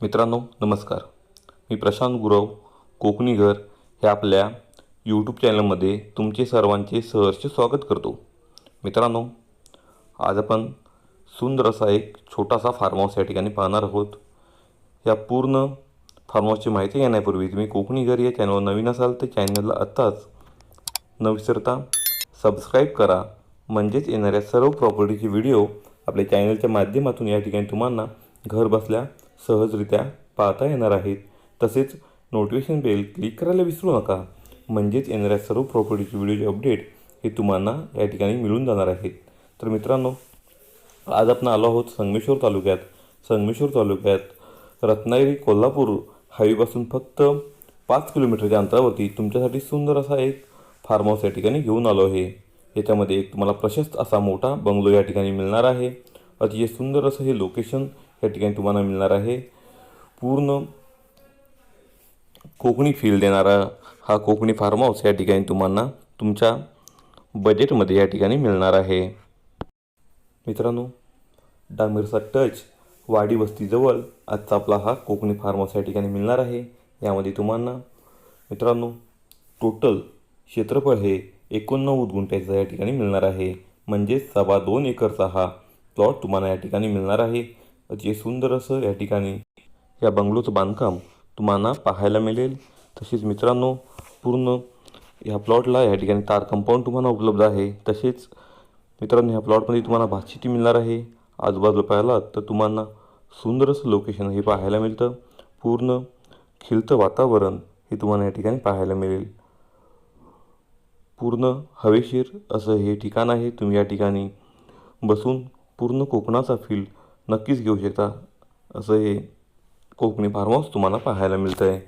मित्रांनो नमस्कार. मी प्रशांत गुरव कोकणी घर हे आपल्या यूट्यूब चॅनलमध्ये तुमचे सर्वांचे सहर्ष स्वागत करतो. मित्रांनो, आज आपण सुंदर असा एक छोटासा फार्म हाऊस या ठिकाणी पाहणार आहोत. या पूर्ण फार्म हाऊसची माहिती घेण्यापूर्वी तुम्ही कोकणी घर या चॅनलवर नवीन असाल तर चॅनलला आत्ताच न विसरता सबस्क्राईब करा. म्हणजेच येणाऱ्या सर्व प्रॉपर्टीचे व्हिडिओ आपल्या चॅनलच्या माध्यमातून या ठिकाणी तुम्हाला घर बसल्या सहजरित्या पाहता येणार आहेत. तसेच नोटिफिकेशन बेल क्लिक करायला विसरू नका. म्हणजेच येणाऱ्या सर्व प्रॉपर्टीचे व्हिडिओचे अपडेट हे तुम्हाला या ठिकाणी मिळून जाणार आहेत. तर मित्रांनो, आज आपण आलो आहोत संगमेश्वर तालुक्यात रत्नागिरी कोल्हापूर हायवेपासून फक्त 5 किलोमीटरच्या अंतरावरती तुमच्यासाठी सुंदर असा एक फार्म हाऊस या ठिकाणी घेऊन आलो आहे. याच्यामध्ये एक तुम्हाला प्रशस्त असा मोठा बंगलो या ठिकाणी मिळणार आहे. अतिशय सुंदर असं हे लोकेशन या ठिकाणी तुम्हाला मिळणार आहे. पूर्ण कोकणी फील देणारा हा कोकणी फार्म हाऊस या ठिकाणी तुम्हाला तुमच्या बजेटमध्ये या ठिकाणी मिळणार आहे. मित्रांनो, डांगरचा टच वाडी वस्तीजवळ आजचा आपला हा कोकणी फार्म हाऊस या ठिकाणी मिळणार आहे. यामध्ये तुम्हाला मित्रांनो टोटल क्षेत्रफळ हे 89 गुंठ्याचं या ठिकाणी मिळणार आहे. म्हणजेच 2.25 एकरचा हा प्लॉट तुम्हाला या ठिकाणी मिळणार आहे. अतिशय सुंदर असं या ठिकाणी या बंगलोचं बांधकाम तुम्हाला पाहायला मिळेल. तसेच मित्रांनो, पूर्ण ह्या प्लॉटला या ठिकाणी तार कंपाऊंड तुम्हाला उपलब्ध आहे. तसेच मित्रांनो, ह्या प्लॉटमध्ये तुम्हाला भातशेती मिळणार आहे. आजूबाजूला पाहिलात तर तुम्हाला सुंदर असं लोकेशन हे पाहायला मिळतं. पूर्ण खिलतं वातावरण हे तुम्हाला या ठिकाणी पाहायला मिळेल. पूर्ण हवेशीर असं हे ठिकाण आहे. तुम्ही या ठिकाणी बसून पूर्ण कोकणाचा फील नक्कीच घेऊ शकता. असं हे कोकणी फार्म हाऊस तुम्हाला पाहायला मिळतं आहे.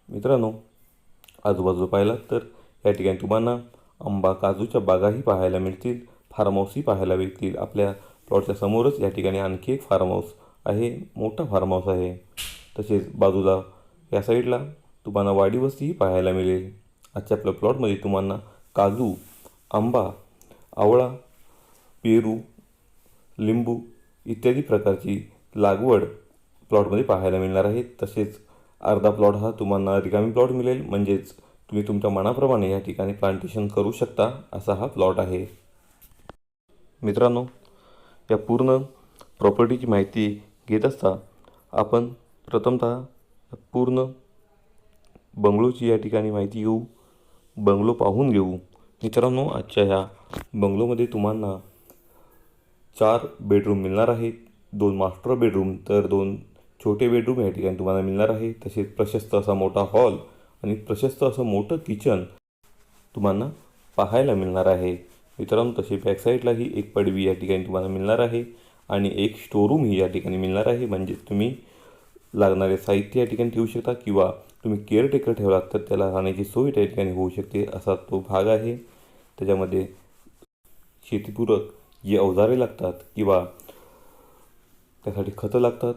मित्रांनो, आजूबाजूला पाहिलात तर या ठिकाणी तुम्हाला आंबा काजूच्या बागाही पाहायला मिळतील. फार्म हाऊसही पाहायला मिळतील. आपल्या प्लॉटच्या समोरच या ठिकाणी आणखी एक फार्म हाऊस आहे, मोठा फार्म हाऊस आहे. तसेच बाजूला या साईडला तुम्हाला वाडी वस्तीही पाहायला मिळेल. आजच्या आपल्या प्लॉटमध्ये तुम्हाला काजू, आंबा, आवळा, पेरू, लिंबू इत्यादी प्रकारची लागवड प्लॉटमध्ये पाहायला मिळणार आहे. तसेच अर्धा प्लॉट हा तुम्हाला रिकामी प्लॉट मिळेल. म्हणजेच तुम्ही तुमच्या मनाप्रमाणे या ठिकाणी प्लांटेशन करू शकता असा हा प्लॉट आहे. मित्रांनो, या पूर्ण प्रॉपर्टीची माहिती घेत असता आपण प्रथमतः पूर्ण बंगलोची या ठिकाणी माहिती घेऊ, बंगलो पाहून घेऊ. मित्रांनो, आजच्या ह्या बंगलोमध्ये तुम्हाला 4 बेडरूम मिळणार आहेत. 2 मास्टर बेडरूम तर 2 छोटे बेडरूम या ठिकाणी तुम्हाला मिळणार आहे. तसेच प्रशस्त असा मोठा हॉल आणि प्रशस्त असं मोठं किचन तुम्हाला पाहायला मिळणार आहे. मित्रांनो, तसे बॅकसाईडलाही एक पडवी या ठिकाणी तुम्हाला मिळणार आहे आणि एक स्टोरूमही या ठिकाणी मिळणार आहे. म्हणजे तुम्ही लागणारे साहित्य या ठिकाणी ठेवू शकता किंवा तुम्ही केअरटेकर ठेवलात तर त्याला राहण्याची सोय त्या ठिकाणी होऊ शकते, असा तो भाग आहे. त्याच्यामध्ये शेतीपूरक जे अवजारे लागतात किंवा त्यासाठी खतं लागतात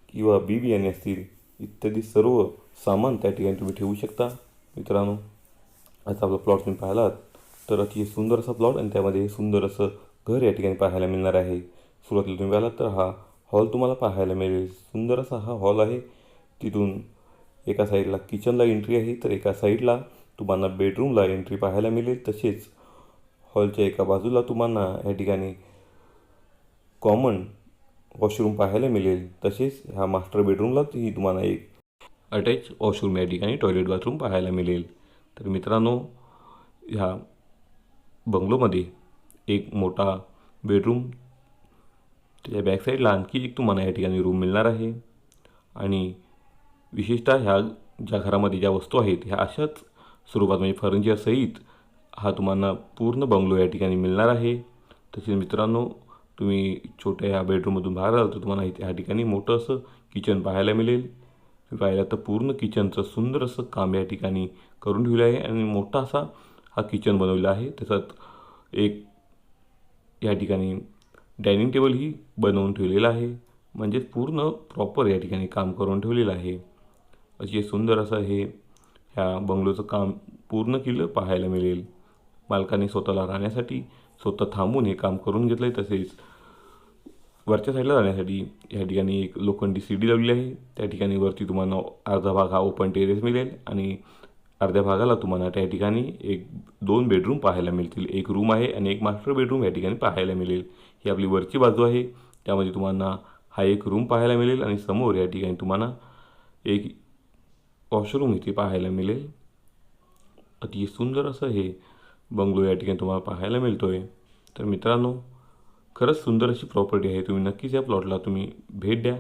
किंवा बी बियाणे असतील इत्यादी सर्व सामान त्या ठिकाणी तुम्ही ठेवू शकता. मित्रांनो, आता आपला प्लॉट तुम्ही पाहिलात तर अतिशय सुंदर असा प्लॉट आणि त्यामध्ये सुंदर असं घर या ठिकाणी पाहायला मिळणार आहे. सुरुवातीला तुम्ही पाहिलात तर हा हॉल तुम्हाला पाहायला मिळेल. सुंदर असा हा हॉल आहे. तिथून एका साईडला किचनला एंट्री आहे तर एका साईडला तुम्हाला बेडरूमला एंट्री पाहायला मिळेल. तसेच हॉलच्या एका बाजूला तुम्हाला या ठिकाणी कॉमन वॉशरूम पाहायला मिळेल. तसेच ह्या मास्टर बेडरूमलाही तुम्हाला एक अटॅच वॉशरूम या ठिकाणी टॉयलेट बाथरूम पाहायला मिळेल. तर मित्रांनो, ह्या बंगलोमध्ये एक मोठा बेडरूम, त्याच्या बॅकसाईडला आणखी एक तुम्हाला या ठिकाणी रूम मिळणार आहे. आणि विशेषतः ह्या ज्या घरामध्ये ज्या वस्तू आहेत ह्या अशाच स्वरूपात म्हणजे फर्निचरसहित हा तुम्हाला पूर्ण बंगलो या ठिकाणी मिळणार आहे. तसेच मित्रांनो, तुम्ही छोट्या ह्या बेडरूममधून बाहेर आला तर तुम्हाला इथे ह्या ठिकाणी मोठं असं किचन पाहायला मिळेल. पाहिलं तर पूर्ण किचनचं सुंदर असं काम या ठिकाणी करून ठेवलं आहे आणि मोठा असा हा किचन बनवलेला आहे. त्याच्यात एक या ठिकाणी डायनिंग टेबलही बनवून ठेवलेला आहे. म्हणजेच पूर्ण प्रॉपर या ठिकाणी काम करून ठेवलेलं आहे. अशी सुंदर असं हे ह्या बंगलोचं काम पूर्ण केलं पाहायला मिळेल. मालकाने स्वतःला राहण्यासाठी स्वतः थांबून हे काम करून घेतलं आहे. तसेच वरच्या साईडला जाण्यासाठी या ठिकाणी एक लोखंडी सीडी लावलेली आहे. त्या ठिकाणी वरती तुम्हाला अर्धा भाग हा ओपन टेरेस मिळेल आणि अर्ध्या भागाला तुम्हाला त्या ठिकाणी 2 बेडरूम पाहायला मिळतील. एक रूम आहे आणि एक मास्टर बेडरूम या ठिकाणी पाहायला मिळेल. ही आपली वरची बाजू आहे. त्यामध्ये तुम्हाला हा एक रूम पाहायला मिळेल आणि समोर या ठिकाणी तुम्हाला एक वॉशरूम इथे पाहायला मिळेल. अति सुंदर असं हे बंगलो या ठिकाणी तुम्हाला पाहायला मिळतो आहे. तर मित्रांनो, खरंच सुंदर अशी प्रॉपर्टी आहे. तुम्ही नक्कीच या प्लॉटला तुम्ही भेट द्या.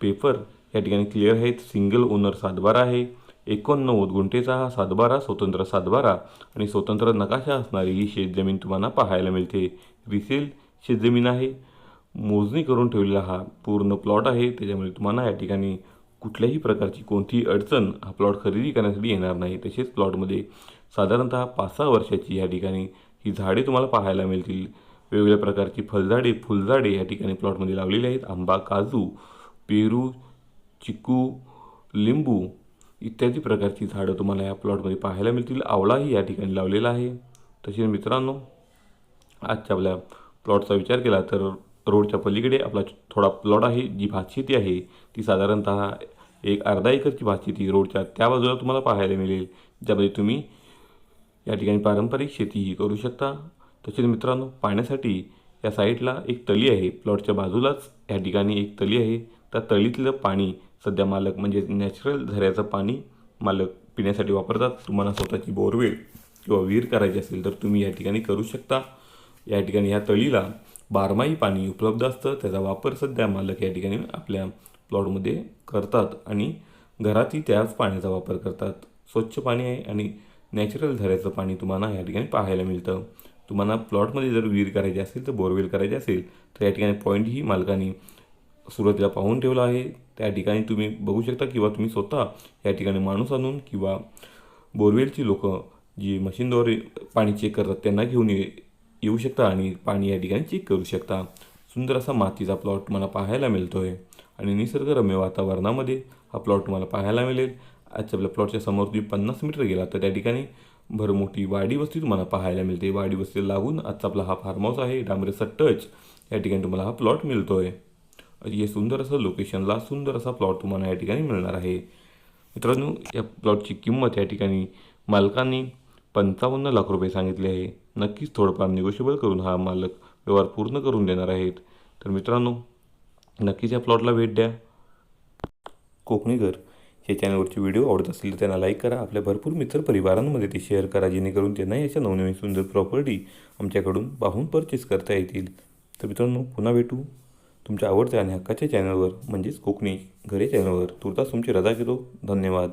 पेपर या ठिकाणी क्लिअर आहेत. सिंगल ओनर सातबारा आहे. 89 गुंठेचा हा सातबारा, स्वतंत्र सातबारा आणि स्वतंत्र नकाशा असणारी ही शेतजमीन तुम्हाला पाहायला मिळते. रिसेल शेतजमीन आहे. मोजणी करून ठेवलेला हा पूर्ण प्लॉट आहे. त्याच्यामुळे तुम्हाला या ठिकाणी कुठल्याही प्रकारची कोणतीही अडचण हा प्लॉट खरेदी करण्यासाठी येणार नाही. तसेच प्लॉटमध्ये साधारणतः 5-6 वर्षाची या ठिकाणी ही झाडे तुम्हाला पाहायला मिळतील. वेगवेगळ्या प्रकारची फळझाडे, फुलझाडे या ठिकाणी प्लॉटमध्ये लावलेली आहेत. आंबा, काजू, पेरू, चिकू, लिंबू इत्यादी प्रकारची झाडं तुम्हाला या प्लॉटमध्ये पाहायला मिळतील. आवळाही या ठिकाणी लावलेला आहे. तसेच मित्रांनो, आजच्या आपल्या प्लॉटचा विचार केला तर रोडच्या पलीकडे आपला थोडा प्लॉट आहे. जी भातशेती आहे ती साधारणतः एक अर्धा एकरची भातशेती रोडच्या त्या बाजूला तुम्हाला पाहायला मिळेल, ज्यामध्ये तुम्ही या ठिकाणी पारंपरिक शेतीही करू शकता. तसेच मित्रांनो, पाण्यासाठी या साईडला एक तळी आहे. प्लॉटच्या बाजूलाच या ठिकाणी एक तळी आहे. त्या तळीतलं पाणी सध्या मालक म्हणजे नॅचरल झऱ्याचं पाणी मालक पिण्यासाठी वापरतात. तुम्हाला स्वतःची बोरवेल किंवा विहीर करायची असेल तर तुम्ही या ठिकाणी करू शकता. या ठिकाणी ह्या तळीला बारमाही पाणी उपलब्ध असतं. त्याचा वापर सध्या मालक या ठिकाणी आपल्या प्लॉटमध्ये करतात आणि घरातही त्याच पाण्याचा वापर करतात. स्वच्छ पाणी आहे आणि नॅचरल झऱ्याचं पाणी तुम्हाला या ठिकाणी पाहायला मिळतं. तुम्हाला प्लॉटमध्ये जर विहीर करायची असेल तर बोरवेल करायची असेल तर या ठिकाणी पॉईंटही मालकाने सुरुवातीला पाहून ठेवला आहे. त्या ठिकाणी तुम्ही बघू शकता किंवा तुम्ही स्वतः या ठिकाणी माणूस आणून किंवा बोरवेलची लोक जी मशीनद्वारे पाणी चेक करतात त्यांना घेऊन येऊ शकता आणि पाणी या ठिकाणी चेक करू शकता. सुंदर असा मातीचा प्लॉट तुम्हाला पाहायला मिळतो आहे आणि निसर्गरम्य वातावरणामध्ये हा प्लॉट तुम्हाला पाहायला मिळेल. आजच्या आपल्या प्लॉटच्या समोर तुम्ही 50 मीटर गेला तर त्या ठिकाणी भरमोठी वाडी वस्ती तुम्हाला पाहायला मिळते. वाडी वस्तीला लागून आजचा आपला हा फार्म हाऊस आहे. डांबरेचा टच या ठिकाणी तुम्हाला हा प्लॉट मिळतो आहे. हे सुंदर असं लोकेशनला सुंदर असा प्लॉट तुम्हाला या ठिकाणी मिळणार आहे. मित्रांनो, या प्लॉटची किंमत या ठिकाणी मालकांनी 55 लाख रुपये सांगितले आहे. नक्कीच थोडंफार निगोशिएबल करून हा मालक व्यवहार पूर्ण करून देणार आहेत. तर मित्रांनो, नक्कीच या प्लॉटला भेट द्या. कोकणी घर या चॅनलवरचे व्हिडिओ आवडत असतील तर त्यांना लाईक करा. आपल्या भरपूर मित्रपरिवारांमध्ये ते शेअर करा, जेणेकरून त्यांना याच्या नवनवीन सुंदर प्रॉपर्टी आमच्याकडून पाहून परचेस करता येतील. तर मित्रांनो, पुन्हा भेटू तुमच्या आवडत्या आणि हक्काच्या चॅनलवर म्हणजेच कोकणी घरे चॅनलवर. तुर्तास तुमची रजा घेतो. धन्यवाद.